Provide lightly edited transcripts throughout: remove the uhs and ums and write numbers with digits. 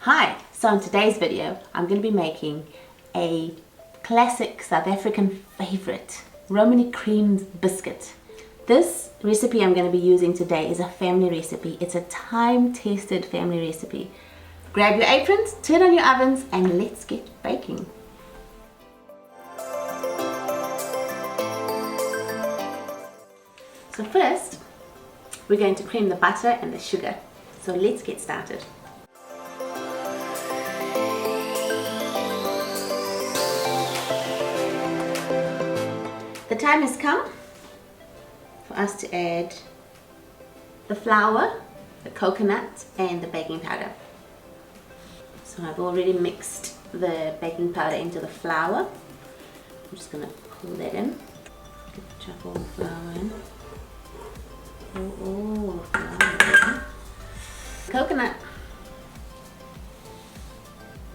Hi, so in today's video I'm going to be making a classic South African favourite Romany Creams biscuit. This recipe I'm going to be using today is a family recipe. It's a time-tested family recipe. Grab your aprons, turn on your ovens and let's get baking. So first we're going to cream the butter and the sugar. So let's get started. The time has come for us to add the flour, the coconut and the baking powder. So I've already mixed the baking powder into the flour. I'm just going to pour that in. Chuck all the flour in. Pour all the flour in. Coconut.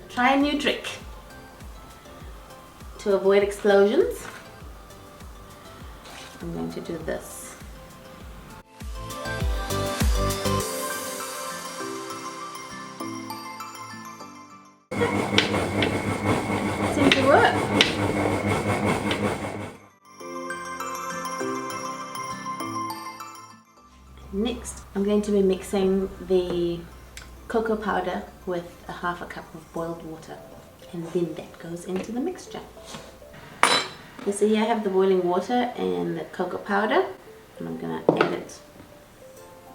Try a new trick to avoid explosions. I'm going to do this. Seems to work. Next, I'm going to be mixing the cocoa powder with a half a cup of boiled water, and then that goes into the mixture. You see here I have the boiling water and the cocoa powder, and I'm going to add it,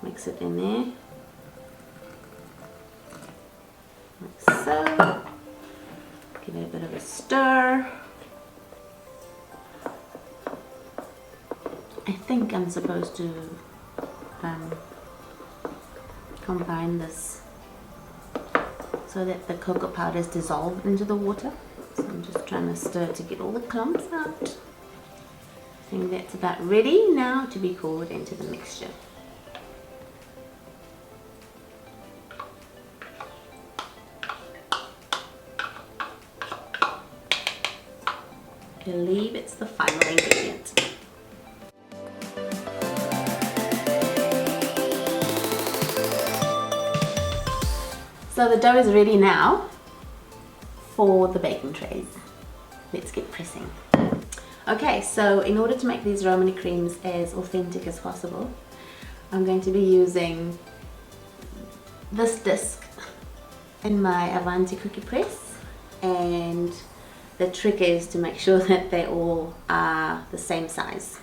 mix it in there, like so, give it a bit of a stir. I think I'm supposed to combine this so that the cocoa powder is dissolved into the water. So I'm just trying to stir to get all the clumps out. I think that's about ready now to be poured into the mixture. I believe it's the final ingredient. So the dough is ready now for the baking trays. Let's get pressing. Okay, so in order to make these Romany creams as authentic as possible, I'm going to be using this disc in my Avanti cookie press, and the trick is to make sure that they all are the same size.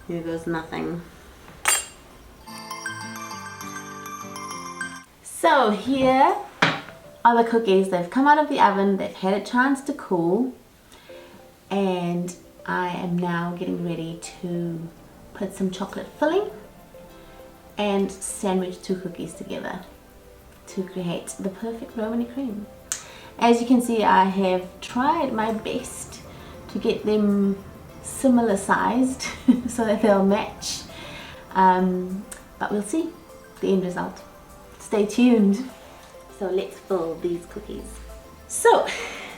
Here goes nothing. So here are the cookies. They've come out of the oven, they've had a chance to cool, and I am now getting ready to put some chocolate filling and sandwich two cookies together to create the perfect Romany cream. As you can see, I have tried my best to get them similar sized so that they'll match, but we'll see the end result. Stay tuned. So let's fill these cookies. So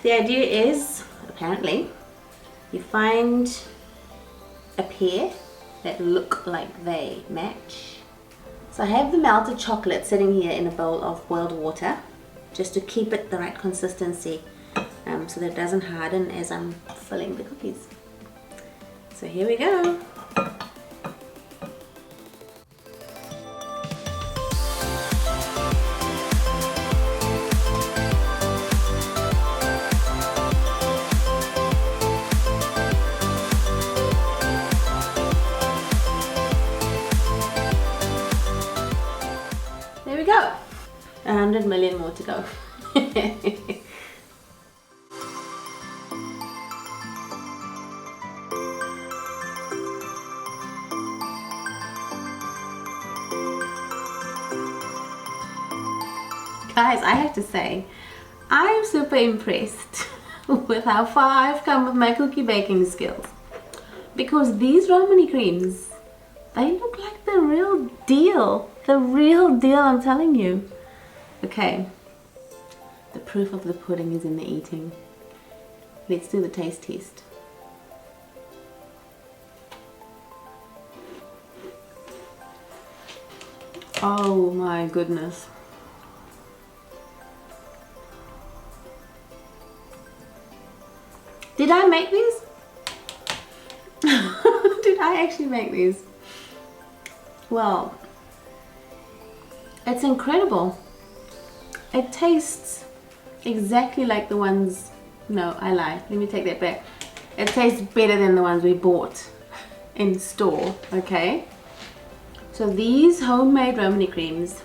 the idea is, apparently, you find a pair that look like they match. So I have the melted chocolate sitting here in a bowl of boiled water, just to keep it the right consistency, so that it doesn't harden as I'm filling the cookies. So here we go. There we go. 100 million more to go. Guys, I have to say, I'm super impressed with how far I've come with my cookie baking skills. Because these Romany creams, they look like the real deal. The real deal, I'm telling you. Okay, the proof of the pudding is in the eating. Let's do the taste test. Oh my goodness. Did I make these? Did I actually make these? Well, it's incredible. It tastes exactly like the ones, no, I lie, let me take that back. It tastes better than the ones we bought in store, okay? So these homemade Romany creams,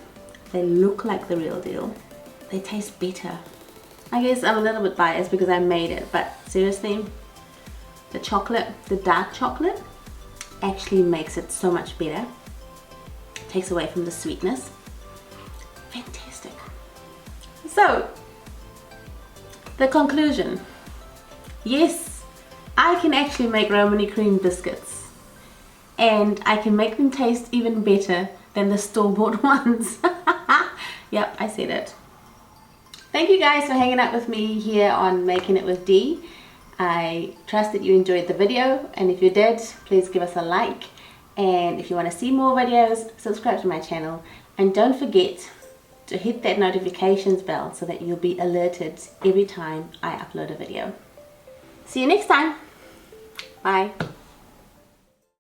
they look like the real deal. They taste better. I guess I'm a little bit biased because I made it, but seriously, the chocolate, the dark chocolate, actually makes it so much better. Takes away from the sweetness. Fantastic. So, the conclusion. Yes, I can actually make Romany cream biscuits, and I can make them taste even better than the store-bought ones. Yep, I said it. Thank you guys for hanging out with me here on Making It with Dee. I trust that you enjoyed the video, and if you did, please give us a like, and if you want to see more videos, subscribe to my channel, and don't forget to hit that notifications bell so that you'll be alerted every time I upload a video. See you next time. Bye.